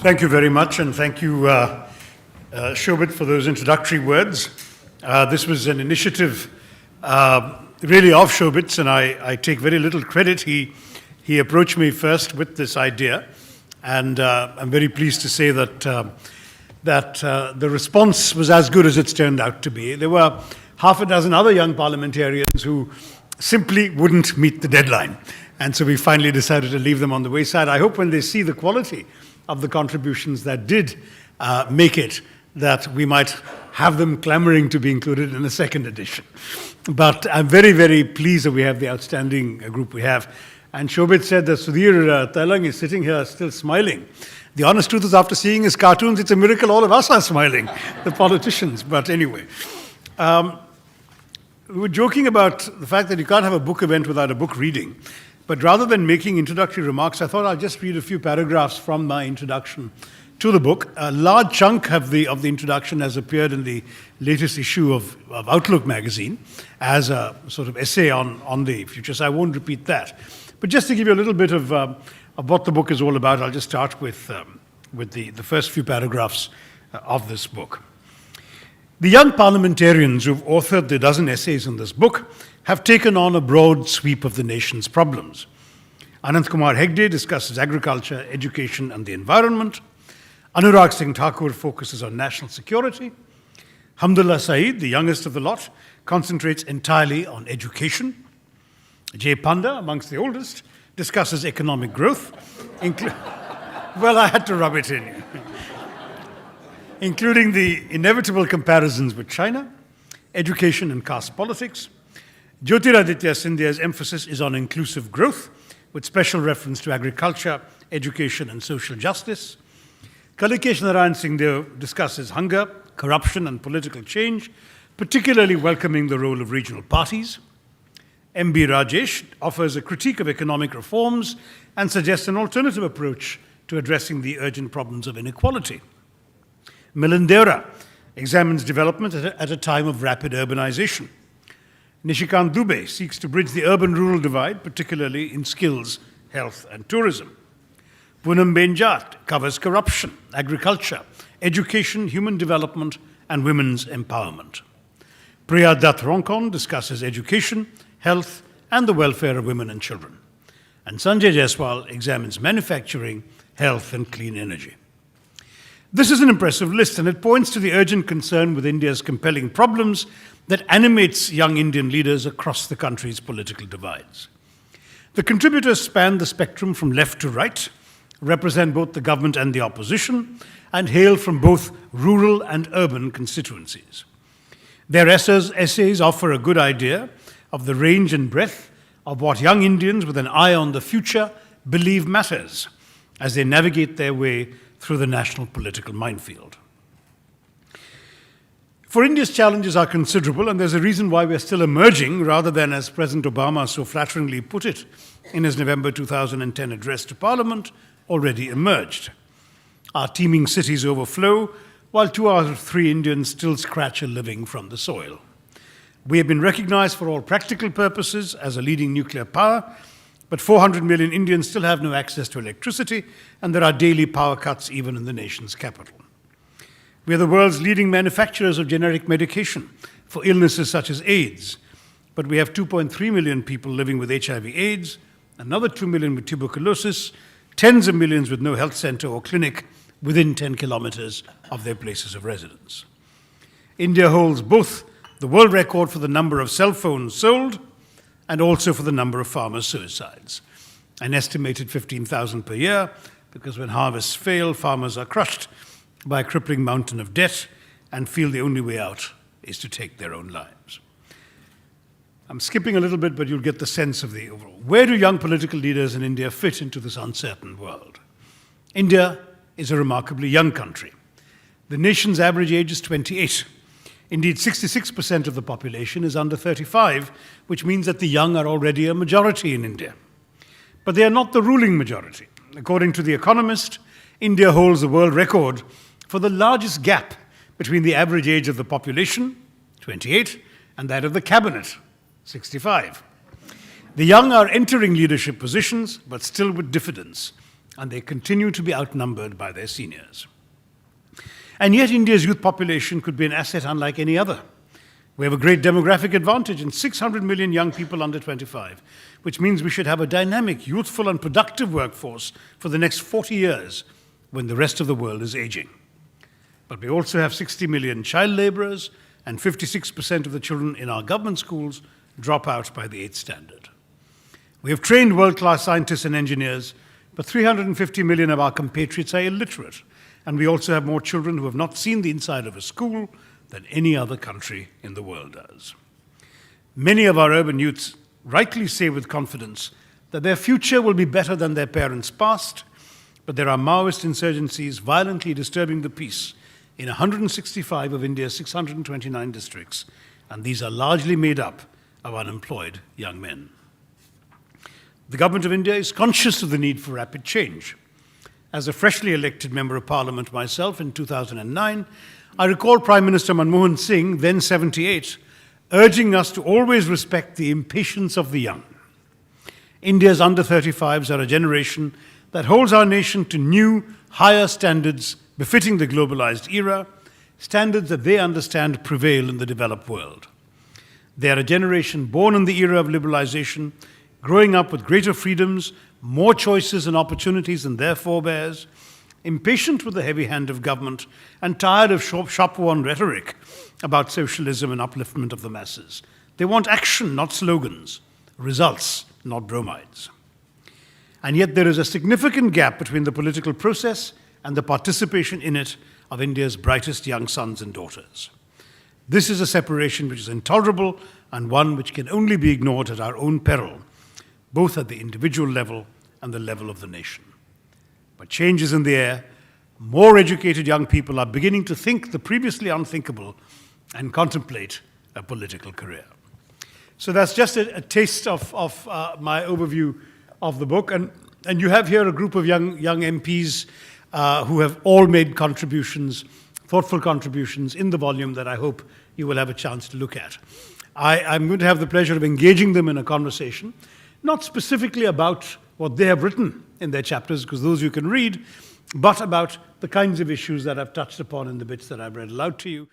Thank you very much, and thank you, Shobit, for those introductory words. This was an initiative really of Shobit's, and I take very little credit. He approached me first with this idea, and I'm very pleased to say that the response was as good as it's turned out to be. There were half a dozen other young parliamentarians who simply wouldn't meet the deadline, and so we finally decided to leave them on the wayside. I hope when they see the quality of the contributions that did make it, that we might have them clamoring to be included in a second edition. But I'm very, very pleased that we have the outstanding group we have. And Shobit said that Sudhir Tailang is sitting here still smiling. The honest truth is, after seeing his cartoons, it's a miracle all of us are smiling, the politicians. But anyway, we were joking about the fact that you can't have a book event without a book reading. But rather than making introductory remarks, I thought I'd just read a few paragraphs from my introduction to the book. A large chunk of the introduction has appeared in the latest issue of Outlook magazine as a sort of essay on the future, so I won't repeat that. But just to give you a little bit of what the book is all about, I'll just start with the first few paragraphs of this book. The young parliamentarians who've authored the dozen essays in this book have taken on a broad sweep of the nation's problems. Anant Kumar Hegde discusses agriculture, education, and the environment. Anurag Singh Thakur focuses on national security. Hamdullah Saeed, the youngest of the lot, concentrates entirely on education. Jay Panda, amongst the oldest, discusses economic growth. Well, I had to rub it in. Including the inevitable comparisons with China, education and caste politics. Jyotiraditya Scindia's emphasis is on inclusive growth, with special reference to agriculture, education, and social justice. Kalikesh Narayan Singh discusses hunger, corruption, and political change, particularly welcoming the role of regional parties. M.B. Rajesh offers a critique of economic reforms and suggests an alternative approach to addressing the urgent problems of inequality. Milind Deora examines development at a time of rapid urbanization. Nishikant Dubey seeks to bridge the urban-rural divide, particularly in skills, health, and tourism. Poonam Benjat covers corruption, agriculture, education, human development, and women's empowerment. Priya Dutt Ronkon discusses education, health, and the welfare of women and children. And Sanjay Jaiswal examines manufacturing, health, and clean energy. This is an impressive list, and it points to the urgent concern with India's compelling problems that animates young Indian leaders across the country's political divides. The contributors span the spectrum from left to right, represent both the government and the opposition, and hail from both rural and urban constituencies. Their essays offer a good idea of the range and breadth of what young Indians with an eye on the future believe matters as they navigate their way through the national political minefield. For India's challenges are considerable, and there's a reason why we're still emerging, rather than, as President Obama so flatteringly put it in his November 2010 address to Parliament, already emerged. Our teeming cities overflow, while 2 out of 3 Indians still scratch a living from the soil. We have been recognized for all practical purposes as a leading nuclear power, but 400 million Indians still have no access to electricity, and there are daily power cuts even in the nation's capital. We are the world's leading manufacturers of generic medication for illnesses such as AIDS, but we have 2.3 million people living with HIV/AIDS, another 2 million with tuberculosis, tens of millions with no health center or clinic within 10 kilometers of their places of residence. India holds both the world record for the number of cell phones sold and also for the number of farmer suicides, an estimated 15,000 per year, because when harvests fail, farmers are crushed by a crippling mountain of debt and feel the only way out is to take their own lives. I'm skipping a little bit, but you'll get the sense of the overall. Where do young political leaders in India fit into this uncertain world? India is a remarkably young country. The nation's average age is 28. Indeed, 66% of the population is under 35, which means that the young are already a majority in India. But they are not the ruling majority. According to The Economist, India holds the world record for the largest gap between the average age of the population, 28, and that of the cabinet, 65. The young are entering leadership positions, but still with diffidence, and they continue to be outnumbered by their seniors. And yet India's youth population could be an asset unlike any other. We have a great demographic advantage in 600 million young people under 25, which means we should have a dynamic, youthful and productive workforce for the next 40 years when the rest of the world is aging. But we also have 60 million child laborers, and 56% of the children in our government schools drop out by the 8th standard. We have trained world-class scientists and engineers, but 350 million of our compatriots are illiterate, and we also have more children who have not seen the inside of a school than any other country in the world does. Many of our urban youths rightly say with confidence that their future will be better than their parents' past, but there are Maoist insurgencies violently disturbing the peace in 165 of India's 629 districts, and these are largely made up of unemployed young men. The Government of India is conscious of the need for rapid change. As a freshly elected Member of Parliament myself in 2009, I recall Prime Minister Manmohan Singh, then 78, urging us to always respect the impatience of the young. India's under-35s are a generation that holds our nation to new, higher standards befitting the globalized era, standards that they understand prevail in the developed world. They are a generation born in the era of liberalization, growing up with greater freedoms, more choices and opportunities than their forebears, impatient with the heavy hand of government, and tired of shop-worn rhetoric about socialism and upliftment of the masses. They want action, not slogans, results, not bromides. And yet there is a significant gap between the political process and the participation in it of India's brightest young sons and daughters. This is a separation which is intolerable and one which can only be ignored at our own peril, both at the individual level and the level of the nation. But change is in the air. More educated young people are beginning to think the previously unthinkable and contemplate a political career. So that's just a taste of my overview of the book. And you have here a group of young MPs who have all made contributions, thoughtful contributions in the volume that I hope you will have a chance to look at. I'm going to have the pleasure of engaging them in a conversation, not specifically about what they have written in their chapters, because those you can read, but about the kinds of issues that I've touched upon in the bits that I've read aloud to you.